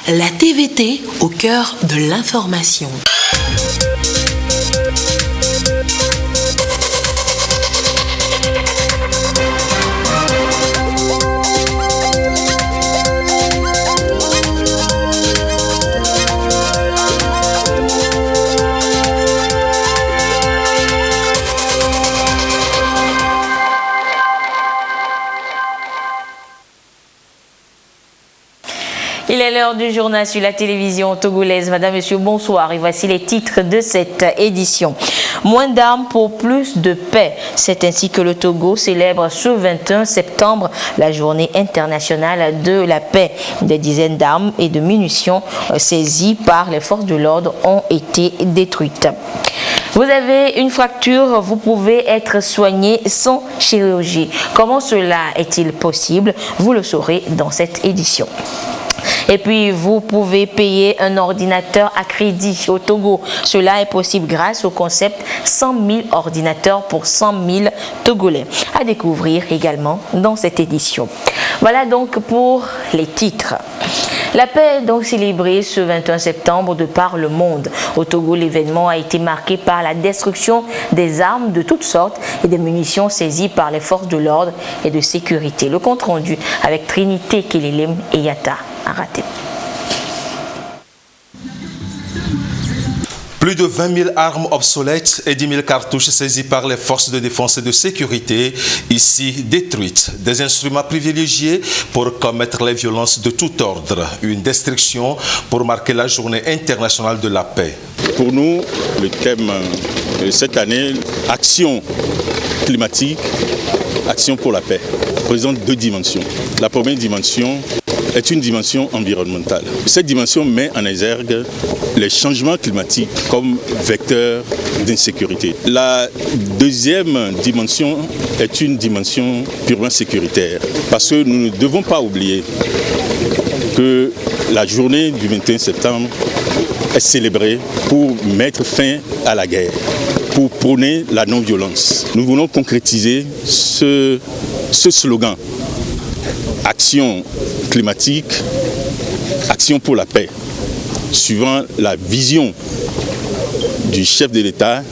La TVT au cœur de l'information. Il est l'heure du journal sur la télévision togolaise. Madame, Monsieur, bonsoir. Et voici les titres de cette édition. Moins d'armes pour plus de paix. C'est ainsi que le Togo célèbre ce 21 septembre la journée internationale de la paix. Des dizaines d'armes et de munitions saisies par les forces de l'ordre ont été détruites. Vous avez une fracture, vous pouvez être soigné sans chirurgie. Comment cela est-il possible? Vous le saurez dans cette édition. Et puis, vous pouvez payer un ordinateur à crédit au Togo. Cela est possible grâce au concept 100 000 ordinateurs pour 100 000 Togolais. À découvrir également dans cette édition. Voilà donc pour les titres. La paix est donc célébrée ce 21 septembre de par le monde. Au Togo, l'événement a été marqué par la destruction des armes de toutes sortes et des munitions saisies par les forces de l'ordre et de sécurité. Le compte rendu avec Trinité Kelelem et Yata Araté. Plus de 20 000 armes obsolètes et 10 000 cartouches saisies par les forces de défense et de sécurité, ici détruites. Des instruments privilégiés pour commettre les violences de tout ordre. Une destruction pour marquer la journée internationale de la paix. Pour nous, le thème de cette année, action climatique, action pour la paix, présente deux dimensions. La première dimension est une dimension environnementale. Cette dimension met en exergue les changements climatiques comme vecteur d'insécurité. La deuxième dimension est une dimension purement sécuritaire, parce que nous ne devons pas oublier que la journée du 21 septembre est célébrée pour mettre fin à la guerre, pour prôner la non-violence. Nous voulons concrétiser ce slogan. Action climatique, action pour la paix, suivant la vision du chef de l'État,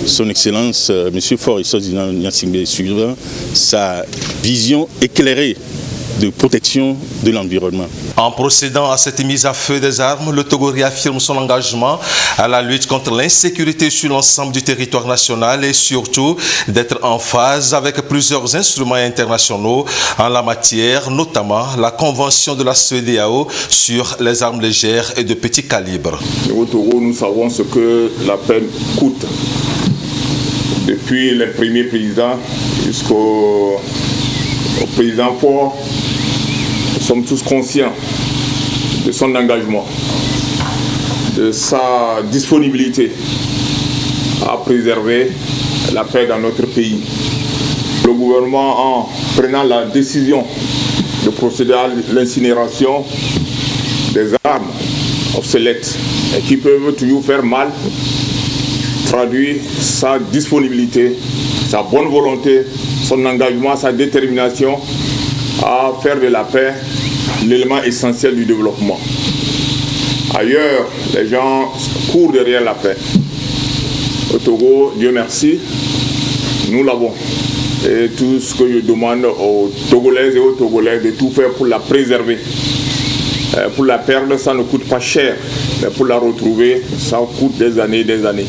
son Excellence M. Faure Essoe Gnassingbé, suivant sa vision éclairée de protection de l'environnement. En procédant à cette mise à feu des armes, le Togo réaffirme son engagement à la lutte contre l'insécurité sur l'ensemble du territoire national et surtout d'être en phase avec plusieurs instruments internationaux en la matière, notamment la Convention de la CEDEAO sur les armes légères et de petit calibre. Au Togo, nous savons ce que la paix coûte. Depuis les premiers présidents jusqu'au président Faure, nous sommes tous conscients de son engagement, de sa disponibilité à préserver la paix dans notre pays. Le gouvernement, en prenant la décision de procéder à l'incinération des armes obsolètes et qui peuvent toujours faire mal, traduit sa disponibilité, sa bonne volonté, son engagement, sa détermination à faire de la paix l'élément essentiel du développement. Ailleurs, les gens courent derrière la paix. Au Togo, Dieu merci, nous l'avons. Et tout ce que je demande aux Togolaises et aux Togolais de tout faire pour la préserver. Pour la perdre, ça ne coûte pas cher. Mais pour la retrouver, ça coûte des années et des années.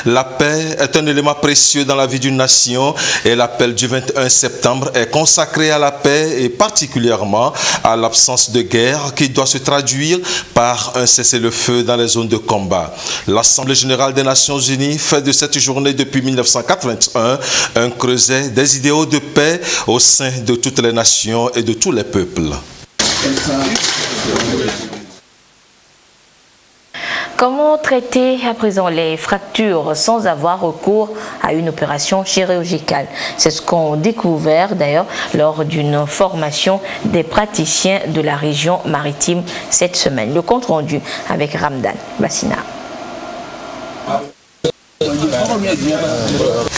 La paix est un élément précieux dans la vie d'une nation et l'appel du 21 septembre est consacré à la paix et particulièrement à l'absence de guerre qui doit se traduire par un cessez-le-feu dans les zones de combat. L'Assemblée générale des Nations unies fait de cette journée depuis 1981 un creuset des idéaux de paix au sein de toutes les nations et de tous les peuples. Comment traiter à présent les fractures sans avoir recours à une opération chirurgicale? C'est ce qu'ont découvert d'ailleurs lors d'une formation des praticiens de la région maritime cette semaine. Le compte rendu avec Ramdan Bassina.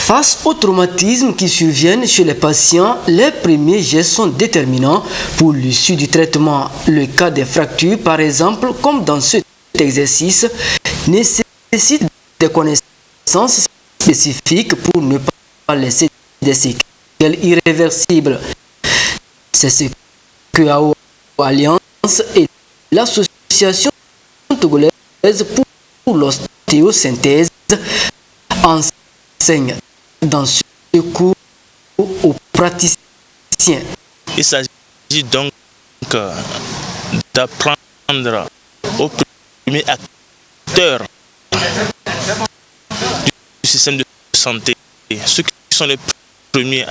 Face aux traumatismes qui surviennent chez les patients, les premiers gestes sont déterminants pour l'issue du traitement. Le cas des fractures, par exemple, comme dans cet exercice, nécessite des connaissances spécifiques pour ne pas laisser des séquelles irréversibles. C'est ce que AO Alliance et l'Association togolaise pour l'ostéosynthèse enseignent dans ce cours aux praticiens. Il s'agit donc d'apprendre aux premiers acteurs du système de santé, ceux qui sont les premiers.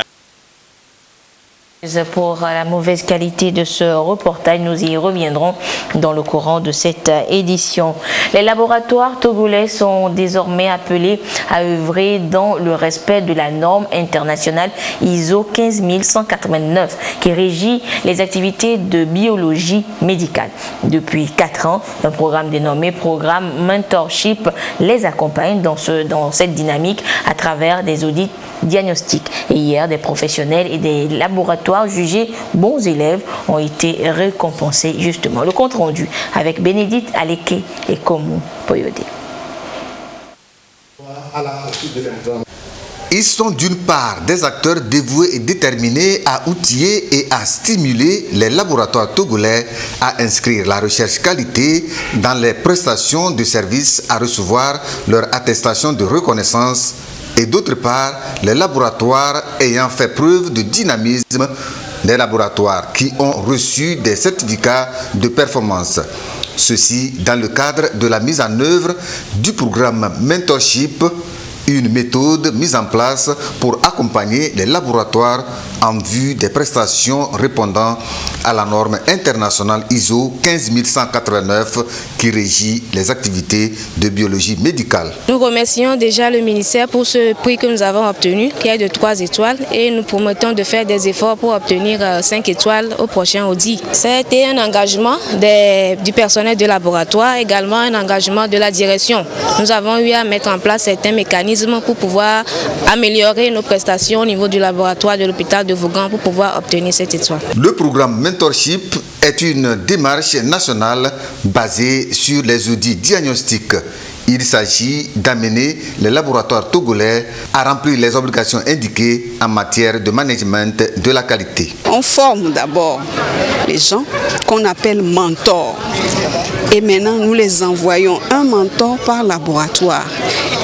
Pour la mauvaise qualité de ce reportage, nous y reviendrons dans le courant de cette édition. Les laboratoires togolais sont désormais appelés à œuvrer dans le respect de la norme internationale ISO 15189 qui régit les activités de biologie médicale. Depuis 4 ans, un programme dénommé Programme Mentorship les accompagne dans cette dynamique à travers des audits diagnostiques. Et hier, des professionnels et des laboratoires jugés bons élèves ont été récompensés justement. Le compte rendu avec Bénédicte Aleke et Komu Poyode. Ils sont d'une part des acteurs dévoués et déterminés à outiller et à stimuler les laboratoires togolais à inscrire la recherche qualité dans les prestations de services à recevoir leur attestation de reconnaissance, et d'autre part les laboratoires ayant fait preuve de dynamisme, des laboratoires qui ont reçu des certificats de performance. Ceci dans le cadre de la mise en œuvre du programme Mentorship, une méthode mise en place pour accompagner les laboratoires en vue des prestations répondant à la norme internationale ISO 15189 qui régit les activités de biologie médicale. Nous remercions déjà le ministère pour ce prix que nous avons obtenu, qui est de 3 étoiles, et nous promettons de faire des efforts pour obtenir 5 étoiles au prochain audit. C'était un engagement du personnel de laboratoire, également un engagement de la direction. Nous avons eu à mettre en place certains mécanismes pour pouvoir améliorer nos prestations au niveau du laboratoire de l'hôpital de Vaughan pour pouvoir obtenir cette étoile. Le programme Mentorship est une démarche nationale basée sur les audits diagnostiques. Il s'agit d'amener les laboratoires togolais à remplir les obligations indiquées en matière de management de la qualité. On forme d'abord les gens qu'on appelle mentors. Et maintenant, nous les envoyons un mentor par laboratoire.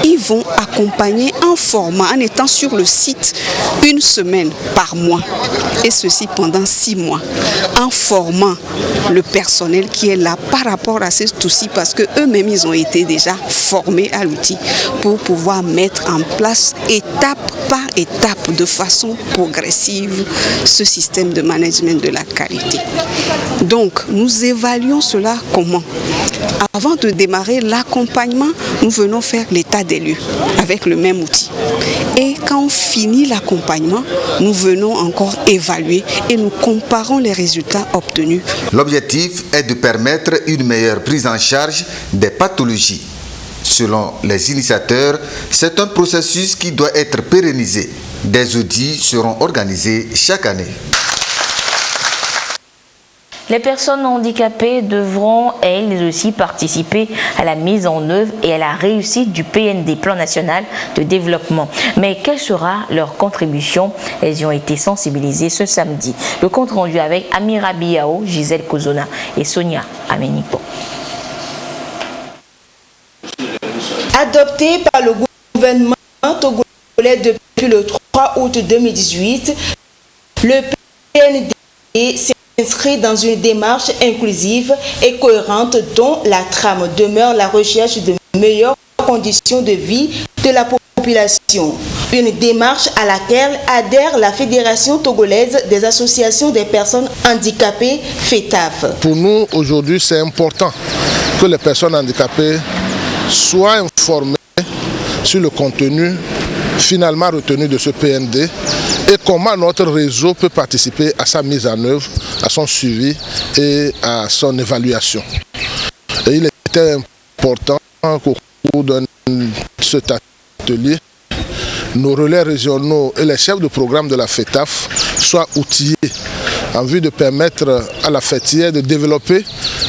Ils vont accompagner en formant, en étant sur le site 1 semaine par mois. Et ceci pendant 6 mois. En formant le personnel qui est là par rapport à cet outil, parce qu'eux-mêmes, ils ont été déjà formés à l'outil pour pouvoir mettre en place étape par étape, de façon progressive, ce système de management de la qualité. Donc, nous évaluons cela comment? Avant de démarrer l'accompagnement, nous venons faire l'état des lieux avec le même outil. Et quand on finit l'accompagnement, nous venons encore évaluer et nous comparons les résultats obtenus. L'objectif est de permettre une meilleure prise en charge des pathologies. Selon les initiateurs, c'est un processus qui doit être pérennisé. Des audits seront organisés chaque année. Les personnes handicapées devront, elles aussi, participer à la mise en œuvre et à la réussite du PND, Plan National de Développement. Mais quelle sera leur contribution? Elles y ont été sensibilisées ce samedi. Le compte rendu avec Amira Biao, Gisèle Kozona et Sonia Amenipo. Adopté par le gouvernement togolais depuis le 3 août 2018, le PND s'inscrit dans une démarche inclusive et cohérente dont la trame demeure la recherche de meilleures conditions de vie de la population. Une démarche à laquelle adhère la Fédération togolaise des associations des personnes handicapées, FETAF. Pour nous, aujourd'hui, c'est important que les personnes handicapées soient informées sur le contenu finalement retenu de ce PND et comment notre réseau peut participer à sa mise en œuvre, à son suivi et à son évaluation. Et il était important qu'au cours de cet atelier, nos relais régionaux et les chefs de programme de la FETAF soient outillés en vue de permettre à la fêtière de développer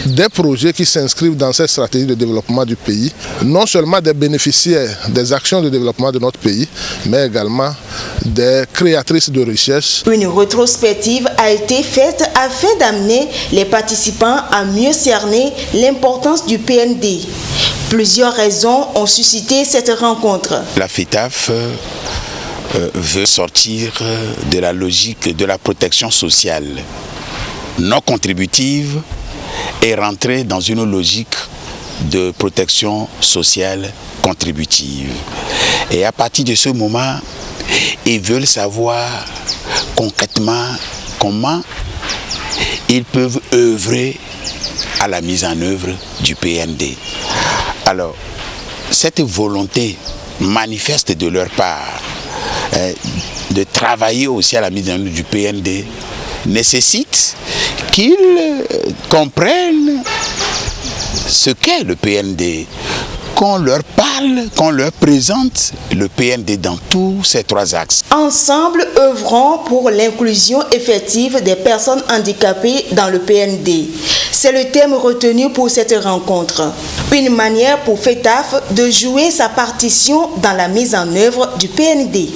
des projets qui s'inscrivent dans cette stratégie de développement du pays, non seulement des bénéficiaires des actions de développement de notre pays, mais également des créatrices de richesses. Une rétrospective a été faite afin d'amener les participants à mieux cerner l'importance du PND. Plusieurs raisons ont suscité cette rencontre. La FETAF veut sortir de la logique de la protection sociale non contributive et rentrer dans une logique de protection sociale contributive. Et à partir de ce moment, ils veulent savoir concrètement comment ils peuvent œuvrer à la mise en œuvre du PND. Alors, cette volonté manifeste de leur part de travailler aussi à la mise en œuvre du PND nécessite qu'ils comprennent ce qu'est le PND, qu'on leur parle, qu'on leur présente le PND dans tous ces trois axes. Ensemble, œuvrons pour l'inclusion effective des personnes handicapées dans le PND. C'est le thème retenu pour cette rencontre. Une manière pour FETAF de jouer sa partition dans la mise en œuvre du PND.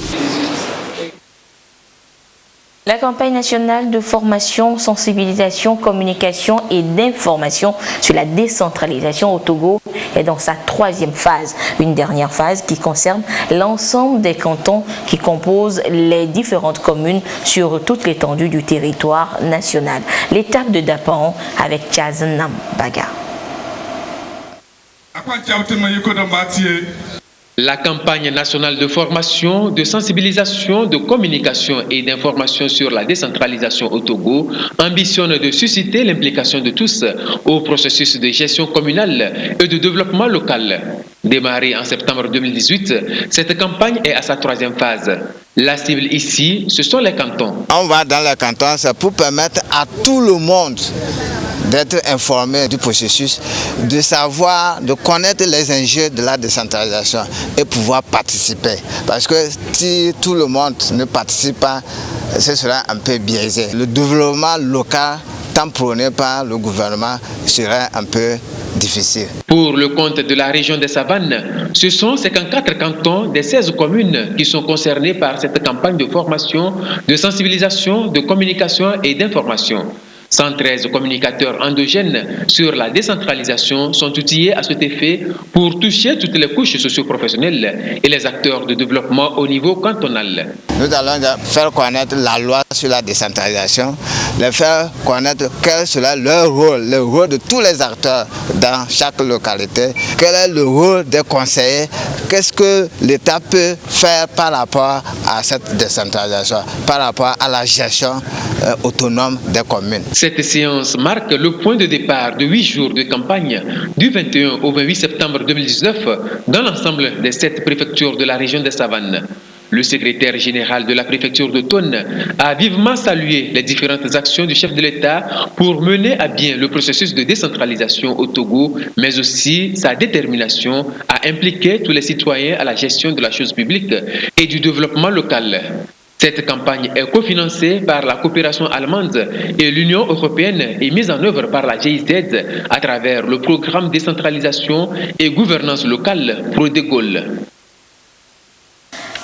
La campagne nationale de formation, sensibilisation, communication et d'information sur la décentralisation au Togo est dans sa troisième phase. Une dernière phase qui concerne l'ensemble des cantons qui composent les différentes communes sur toute l'étendue du territoire national. L'étape de Dapan avec Tchaznam Baga. La campagne nationale de formation, de sensibilisation, de communication et d'information sur la décentralisation au Togo ambitionne de susciter l'implication de tous au processus de gestion communale et de développement local. Démarrée en septembre 2018, cette campagne est à sa troisième phase. La cible ici, ce sont les cantons. On va dans les cantons, c'est pour permettre à tout le monde d'être informé du processus, de savoir, de connaître les enjeux de la décentralisation et pouvoir participer. Parce que si tout le monde ne participe pas, ce sera un peu biaisé. Le développement local, tant prôné par le gouvernement, serait un peu difficile. Pour le compte de la région des Savanes, ce sont 54 cantons des 16 communes qui sont concernés par cette campagne de formation, de sensibilisation, de communication et d'information. 113 communicateurs endogènes sur la décentralisation sont outillés à cet effet pour toucher toutes les couches socio-professionnelles et les acteurs de développement au niveau cantonal. Nous allons faire connaître la loi sur la décentralisation, les faire connaître quel sera leur rôle, le rôle de tous les acteurs dans chaque localité, quel est le rôle des conseillers, qu'est-ce que l'État peut faire par rapport à cette décentralisation, par rapport à la gestion autonome des communes. Cette séance marque le point de départ de 8 jours de campagne du 21 au 28 septembre 2019 dans l'ensemble des 7 préfectures de la région des Savanes. Le secrétaire général de la préfecture de Tonne a vivement salué les différentes actions du chef de l'État pour mener à bien le processus de décentralisation au Togo, mais aussi sa détermination à impliquer tous les citoyens à la gestion de la chose publique et du développement local. Cette campagne est cofinancée par la coopération allemande et l'Union européenne et mise en œuvre par la GIZ à travers le programme décentralisation et gouvernance locale PRODEGOL.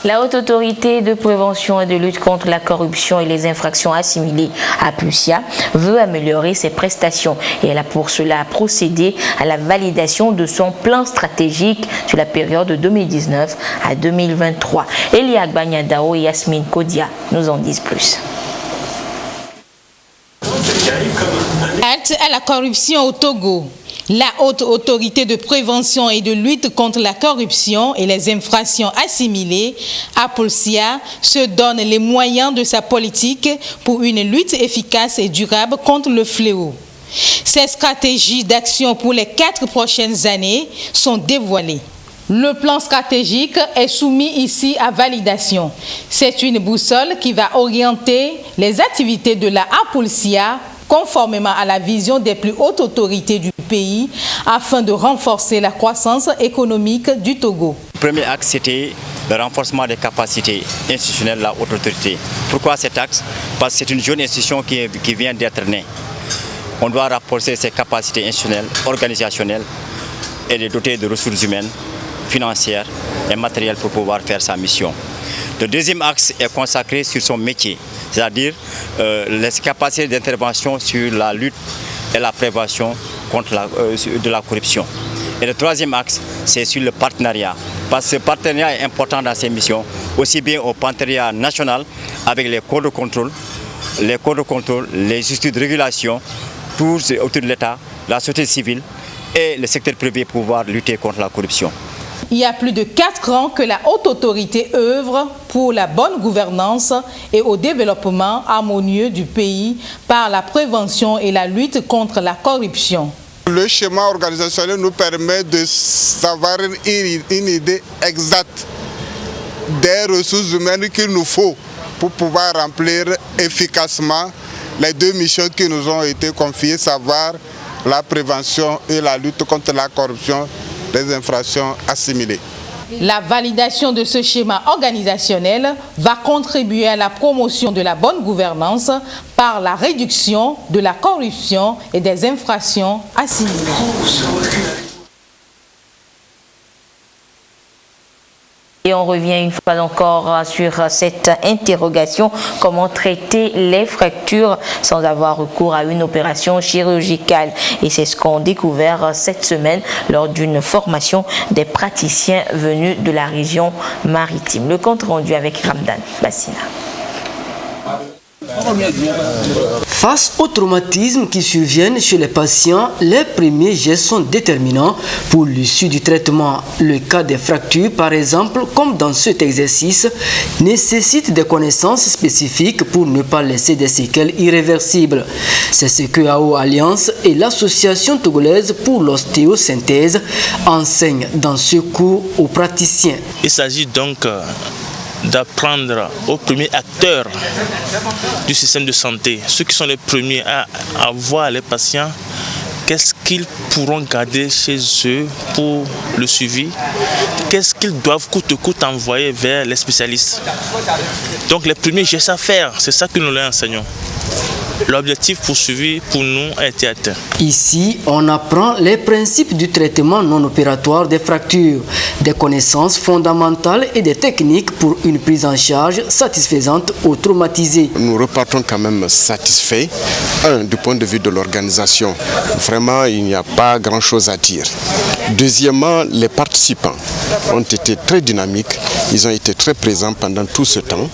La Haute Autorité de prévention et de lutte contre la corruption et les infractions assimilées à PUSIA veut améliorer ses prestations et elle a pour cela procédé à la validation de son plan stratégique sur la période de 2019 à 2023. Elia Agbanyadao et Yasmine Kodia nous en disent plus. Halte à la corruption au Togo. La Haute Autorité de prévention et de lutte contre la corruption et les infractions assimilées, APOLSIA, se donne les moyens de sa politique pour une lutte efficace et durable contre le fléau. Ces stratégies d'action pour les 4 prochaines années sont dévoilées. Le plan stratégique est soumis ici à validation. C'est une boussole qui va orienter les activités de la APOLSIA conformément à la vision des plus hautes autorités du pays, afin de renforcer la croissance économique du Togo. Le premier axe, c'était le renforcement des capacités institutionnelles de la haute autorité. Pourquoi cet axe? Parce que c'est une jeune institution qui vient d'être née. On doit renforcer ses capacités institutionnelles, organisationnelles et les doter de ressources humaines, financières et matérielles pour pouvoir faire sa mission. Le deuxième axe est consacré sur son métier, c'est-à-dire les capacités d'intervention sur la lutte et la prévention contre de la corruption. Et le troisième axe, c'est sur le partenariat. Parce que ce partenariat est important dans ces missions, aussi bien au partenariat national avec les corps de contrôle, les instituts de régulation, tous autour de l'État, la société civile et le secteur privé pour pouvoir lutter contre la corruption. Il y a plus de 4 ans que la haute autorité œuvre pour la bonne gouvernance et au développement harmonieux du pays par la prévention et la lutte contre la corruption. Le schéma organisationnel nous permet d'avoir une idée exacte des ressources humaines qu'il nous faut pour pouvoir remplir efficacement les 2 missions qui nous ont été confiées, savoir la prévention et la lutte contre la corruption des infractions assimilées. La validation de ce schéma organisationnel va contribuer à la promotion de la bonne gouvernance par la réduction de la corruption et des infractions assimilées. Et on revient une fois encore sur cette interrogation, comment traiter les fractures sans avoir recours à une opération chirurgicale. Et c'est ce qu'ont découvert cette semaine lors d'une formation des praticiens venus de la région maritime. Le compte rendu avec Ramdan Bassina. Face aux traumatismes qui surviennent chez les patients, les premiers gestes sont déterminants pour l'issue du traitement. Le cas des fractures, par exemple, comme dans cet exercice, nécessite des connaissances spécifiques pour ne pas laisser des séquelles irréversibles. C'est ce que AO Alliance et l'Association togolaise pour l'ostéosynthèse enseignent dans ce cours aux praticiens. Il s'agit donc d'apprendre aux premiers acteurs du système de santé, ceux qui sont les premiers à voir les patients, qu'est-ce qu'ils pourront garder chez eux pour le suivi, qu'est-ce qu'ils doivent coûte que coûte envoyer vers les spécialistes. Donc les premiers gestes à faire, c'est ça que nous leur enseignons. L'objectif poursuivi pour nous a été atteint. Ici, on apprend les principes du traitement non opératoire des fractures, des connaissances fondamentales et des techniques pour une prise en charge satisfaisante aux traumatisés. Nous repartons quand même satisfaits. Du point de vue de l'organisation, vraiment, il n'y a pas grand-chose à dire. Deuxièmement, les participants ont été très dynamiques. Ils ont été très présents pendant tout ce temps.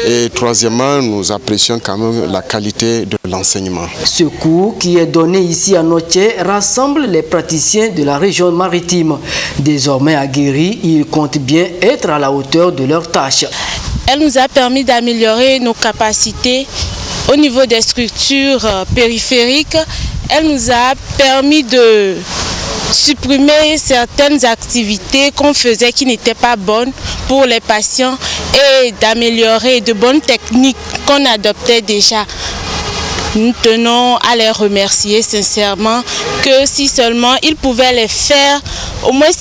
Et troisièmement, nous apprécions quand même la qualité de l'enseignement. Ce cours qui est donné ici à Notier rassemble les praticiens de la région maritime. Désormais aguerris, ils comptent bien être à la hauteur de leurs tâches. Elle nous a permis d'améliorer nos capacités au niveau des structures périphériques. Elle nous a permis de supprimer certaines activités qu'on faisait qui n'étaient pas bonnes pour les patients et d'améliorer de bonnes techniques qu'on adoptait déjà. Nous tenons à les remercier sincèrement que si seulement ils pouvaient les faire au moins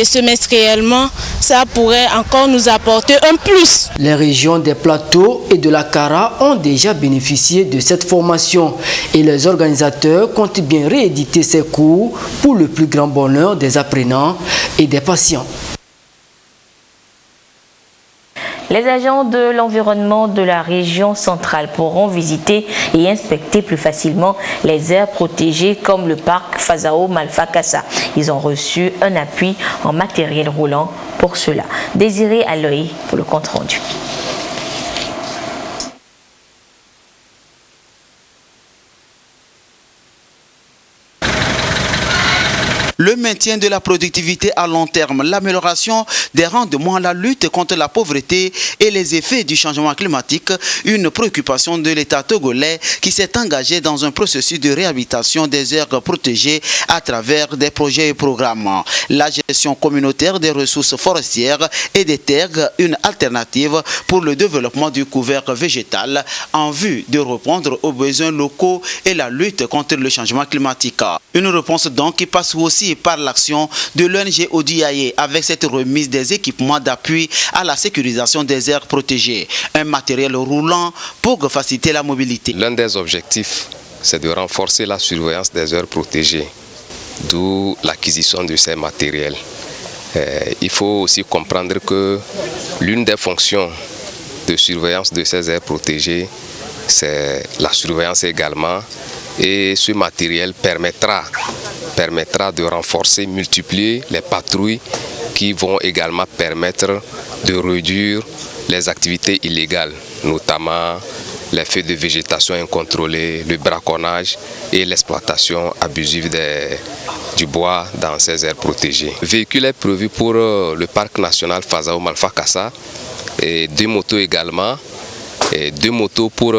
semestriellement, ça pourrait encore nous apporter un plus. Les régions des plateaux et de la Kara ont déjà bénéficié de cette formation et les organisateurs comptent bien rééditer ces cours pour le plus grand bonheur des apprenants et des patients. Les agents de l'environnement de la région centrale pourront visiter et inspecter plus facilement les aires protégées comme le parc Fazao Malfa-Kassa. Ils ont reçu un appui en matériel roulant pour cela. Désiré Aloy pour le compte rendu. le maintien de la productivité à long terme, l'amélioration des rendements, la lutte contre la pauvreté et les effets du changement climatique, une préoccupation de l'État togolais qui s'est engagé dans un processus de réhabilitation des aires protégées à travers des projets et programmes. La gestion communautaire des ressources forestières et des terres, une alternative pour le développement du couvert végétal en vue de répondre aux besoins locaux et la lutte contre le changement climatique. Une réponse donc qui passe aussi par l'action de l'ONG ODIAE avec cette remise des équipements d'appui à la sécurisation des aires protégées, un matériel roulant pour faciliter la mobilité. L'un des objectifs, c'est de renforcer la surveillance des aires protégées, d'où l'acquisition de ces matériels. Il faut aussi comprendre que l'une des fonctions de surveillance de ces aires protégées, c'est la surveillance également, et ce matériel permettra de renforcer, multiplier les patrouilles qui vont également permettre de réduire les activités illégales, notamment les feux de végétation incontrôlés, le braconnage et l'exploitation abusive du bois dans ces aires protégées. Le véhicule est prévu pour le parc national Fazao Malfa Kassa et 2 motos également, et 2 motos pour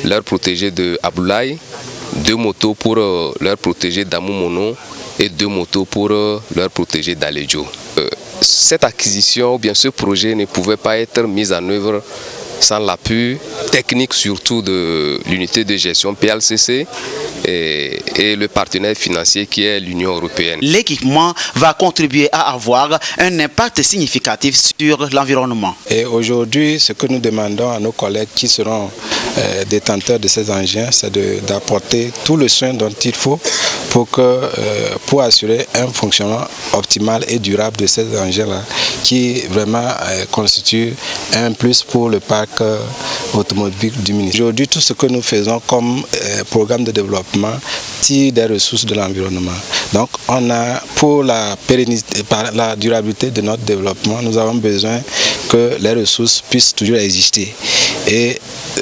l'aire protégée de Aboulaye, 2 motos pour l'aire protégée d'Amoumono et 2 motos pour l'aire protégée d'Aledjo. Cette acquisition ou bien ce projet ne pouvait pas être mis en œuvre sans l'appui technique surtout de l'unité de gestion PLCC et le partenaire financier qui est l'Union européenne. L'équipement va contribuer à avoir un impact significatif sur l'environnement. Et aujourd'hui, ce que nous demandons à nos collègues qui seront détenteurs de ces engins, c'est d'apporter tout le soin dont il faut pour assurer un fonctionnement optimal et durable de ces engins-là, qui vraiment constitue un plus pour le parc automobile du ministère. Aujourd'hui, tout ce que nous faisons comme programme de développement tire des ressources de l'environnement. Donc, on a pour la pérennité, la durabilité de notre développement, nous avons besoin que les ressources puissent toujours exister. Et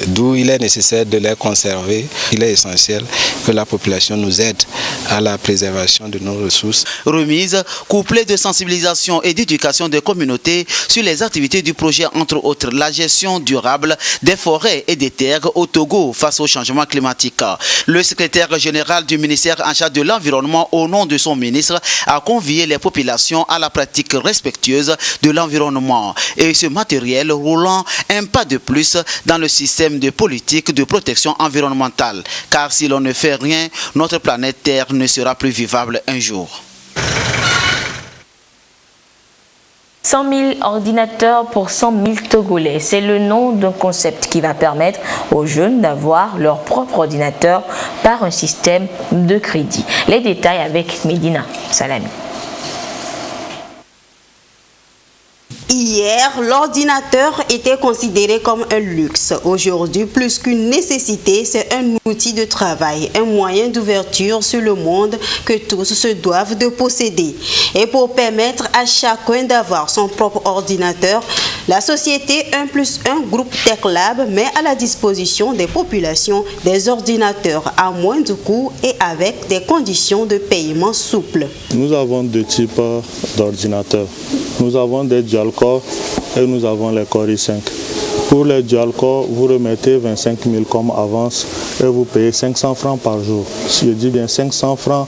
d'où il est nécessaire de les conserver, il est essentiel que la population nous aide à la préservation de nos ressources. Remise couplée de sensibilisation et d'éducation des communautés sur les activités du projet, entre autres la gestion durable des forêts et des terres au Togo face au changement climatique. Le secrétaire général du ministère en charge de l'environnement, au nom de son ministre, a convié les populations à la pratique respectueuse de l'environnement. Et ce matériel roulant un pas de plus dans le système de politique de protection environnementale. Car si l'on ne fait rien, notre planète Terre ne sera plus vivable un jour. 100 000 ordinateurs pour 100 000 Togolais. C'est le nom d'un concept qui va permettre aux jeunes d'avoir leur propre ordinateur par un système de crédit. Les détails avec Medina Salami. Hier, l'ordinateur était considéré comme un luxe. Aujourd'hui, plus qu'une nécessité, c'est un outil de travail, un moyen d'ouverture sur le monde que tous se doivent de posséder. Et pour permettre à chacun d'avoir son propre ordinateur, la société 1+1 Groupe TechLab met à la disposition des populations des ordinateurs à moindre coût et avec des conditions de paiement souples. Nous avons 2 types d'ordinateurs. Nous avons des dual-core et nous avons les Core i5. Pour les dual-core, vous remettez 25 000 comme avance et vous payez 500 francs par jour. Je dis bien 500 francs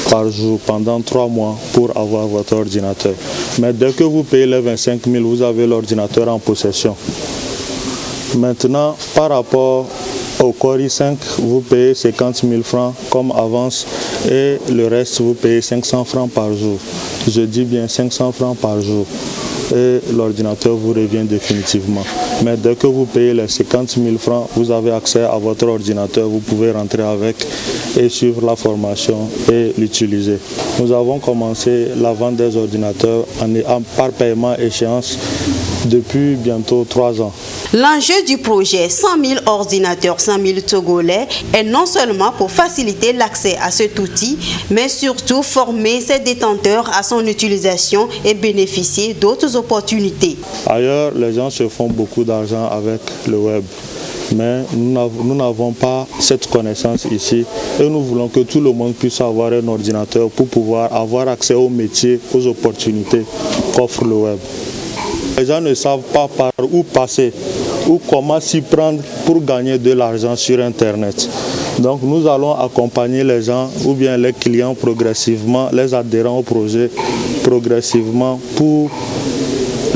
par jour pendant 3 mois pour avoir votre ordinateur. Mais dès que vous payez les 25 000, vous avez l'ordinateur en possession. Maintenant, par rapport au Core i5, vous payez 50 000 francs comme avance et le reste, vous payez 500 francs par jour. Je dis bien 500 francs par jour et l'ordinateur vous revient définitivement. Mais dès que vous payez les 50 000 francs, vous avez accès à votre ordinateur, vous pouvez rentrer avec et suivre la formation et l'utiliser. Nous avons commencé la vente des ordinateurs par paiement échéance depuis bientôt 3 ans. L'enjeu du projet 100 000 ordinateurs, 100 000 Togolais est non seulement pour faciliter l'accès à cet outil, mais surtout former ses détenteurs à son utilisation et bénéficier d'autres opportunités. Ailleurs, les gens se font beaucoup d'argent avec le web. mais nous n'avons pas cette connaissance ici et nous voulons que tout le monde puisse avoir un ordinateur pour pouvoir avoir accès aux métiers, aux opportunités qu'offre le web. Les gens ne savent pas par où passer ou comment s'y prendre pour gagner de l'argent sur Internet. Donc nous allons accompagner les gens ou bien les clients progressivement, les adhérents au projet progressivement pour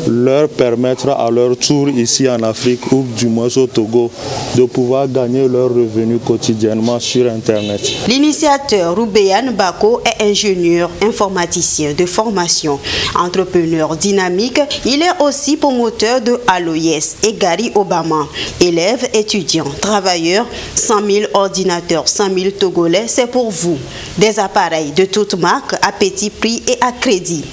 leur permettre à leur tour ici en Afrique ou du moins au Togo de pouvoir gagner leurs revenus quotidiennement sur Internet. L'initiateur Roubeyan Bako est ingénieur informaticien de formation, entrepreneur dynamique. Il est aussi promoteur de Aloyes et Gary Obama. Élèves, étudiants, travailleurs, 100 000 ordinateurs, 100 000 Togolais, c'est pour vous. Des appareils de toutes marques à petit prix et à crédit.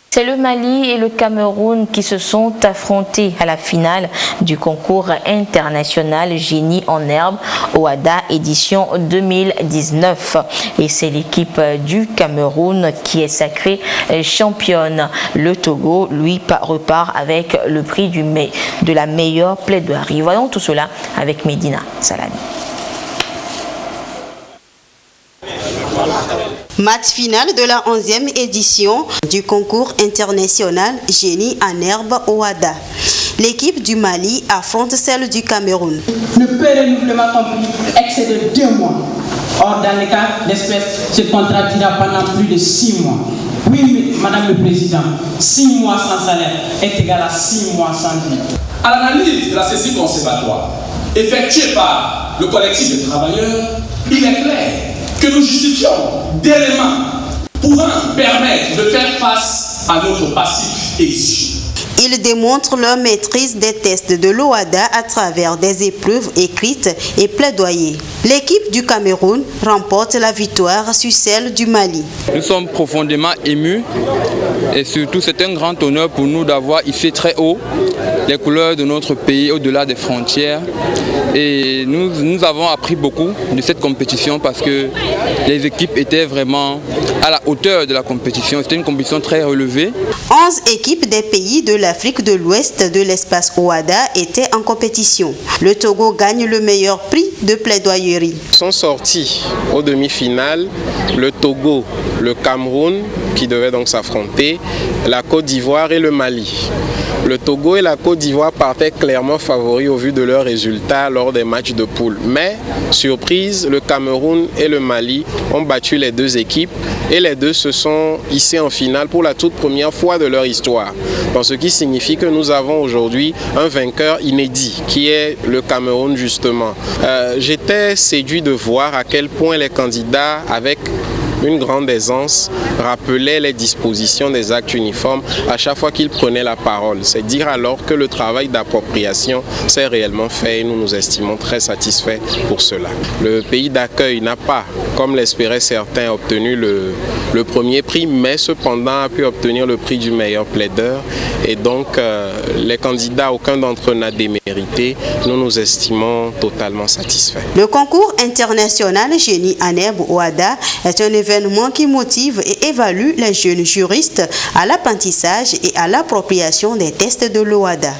C'est le Mali et le Cameroun qui se sont affrontés à la finale du concours international Génie en herbe OADA édition 2019. Et c'est l'équipe du Cameroun qui est sacrée championne. Le Togo, lui, repart avec le prix de la meilleure plaidoirie. Voyons tout cela avec Medina Salami. Match final de la 11e édition du concours international Génie en herbe OADA. L'équipe du Mali affronte celle du Cameroun. Le pré-renouvellement compris excède 2 mois. Or, dans les cas d'espèce, ce contrat durera pendant plus de 6 mois. Oui, Madame le Président, 6 mois sans salaire est égal à 6 mois sans vie. À l'analyse de la saisie conservatoire effectuée par le collectif de travailleurs, il est clair que nous justifions d'éléments pouvant permettre de faire face à notre passif exigé. Ils démontrent leur maîtrise des tests de l'OADA à travers des épreuves écrites et plaidoyers. L'équipe du Cameroun remporte la victoire sur celle du Mali. Nous sommes profondément émus et surtout c'est un grand honneur pour nous d'avoir hissé très haut les couleurs de notre pays au-delà des frontières. Et nous avons appris beaucoup de cette compétition parce que les équipes étaient vraiment à la hauteur de la compétition. C'était une compétition très relevée. 11 équipes des pays de l'Afrique de l'Ouest de l'espace OADA étaient en compétition. Le Togo gagne le meilleur prix de plaidoyerie. Sont sortis aux demi-finales le Togo, le Cameroun qui devaient donc s'affronter, la Côte d'Ivoire et le Mali. Le Togo et la Côte d'Ivoire partaient clairement favoris au vu de leurs résultats lors des matchs de poule. Mais, surprise, le Cameroun et le Mali ont battu les deux équipes et les deux se sont hissés en finale pour la toute première fois de leur histoire. Donc, ce qui signifie que nous avons aujourd'hui un vainqueur inédit qui est le Cameroun justement. J'étais séduit de voir à quel point les candidats avec une grande aisance rappelait les dispositions des actes uniformes à chaque fois qu'ils prenaient la parole. C'est dire alors que le travail d'appropriation s'est réellement fait et nous nous estimons très satisfaits pour cela. Le pays d'accueil n'a pas, comme l'espéraient certains, obtenu le premier prix, mais cependant a pu obtenir le prix du meilleur plaideur et donc les candidats, aucun d'entre eux n'a démérité. Nous nous estimons totalement satisfaits. Le concours international Génie en herbe OADA est un événement qui motive et évalue les jeunes juristes à l'apprentissage et à l'appropriation des tests de l'OADA.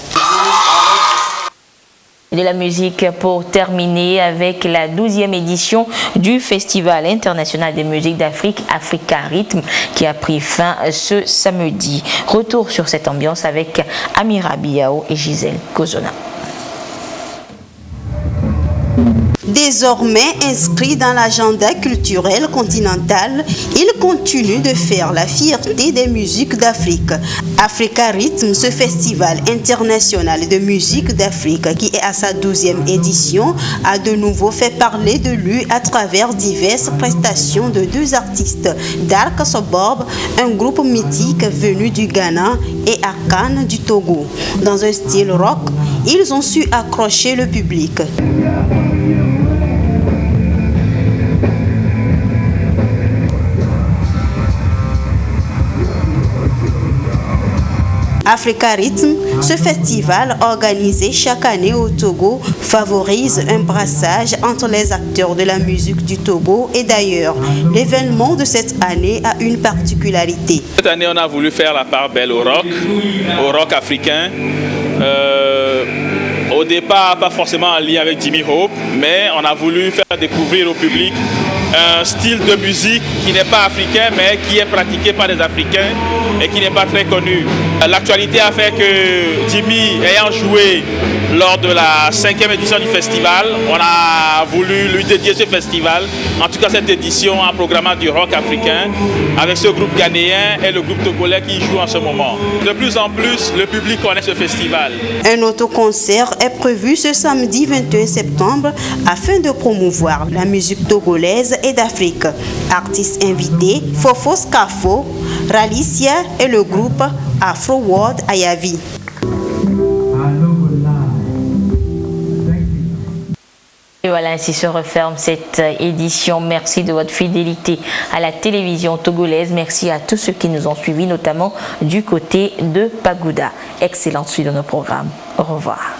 De la musique pour terminer avec la 12e édition du Festival international des musiques d'Afrique, Africa Rhythm, qui a pris fin ce samedi. Retour sur cette ambiance avec Amira Biao et Gisèle Kozona. Désormais inscrit dans l'agenda culturel continental, il continue de faire la fierté des musiques d'Afrique. Africa Rhythm, ce festival international de musique d'Afrique qui est à sa 12e édition, a de nouveau fait parler de lui à travers diverses prestations de 2 artistes, Dark Soborb, un groupe mythique venu du Ghana, et Arkan du Togo. Dans un style rock, ils ont su accrocher le public. Africa Rhythm, ce festival organisé chaque année au Togo, favorise un brassage entre les acteurs de la musique du Togo et d'ailleurs. L'événement de cette année a une particularité. Cette année, on a voulu faire la part belle au rock africain, Au départ, pas forcément en lien avec Jimmy Hope, mais on a voulu faire découvrir au public un style de musique qui n'est pas africain, mais qui est pratiqué par des Africains et qui n'est pas très connu. L'actualité a fait que Jimmy, ayant joué lors de la 5e édition du festival, on a voulu lui dédier ce festival, en tout cas cette édition, en programmant du rock africain avec ce groupe ghanéen et le groupe togolais qui joue en ce moment. De plus en plus, le public connaît ce festival. Un autre concert est prévu ce samedi 21 septembre afin de promouvoir la musique togolaise et d'Afrique. Artistes invités, Fofo Scafo, Ralicia et le groupe Afro World Ayavi. Et voilà, ainsi se referme cette édition. Merci de votre fidélité à la télévision togolaise. Merci à tous ceux qui nous ont suivis, notamment du côté de Pagoda. Excellente suite de nos programmes. Au revoir.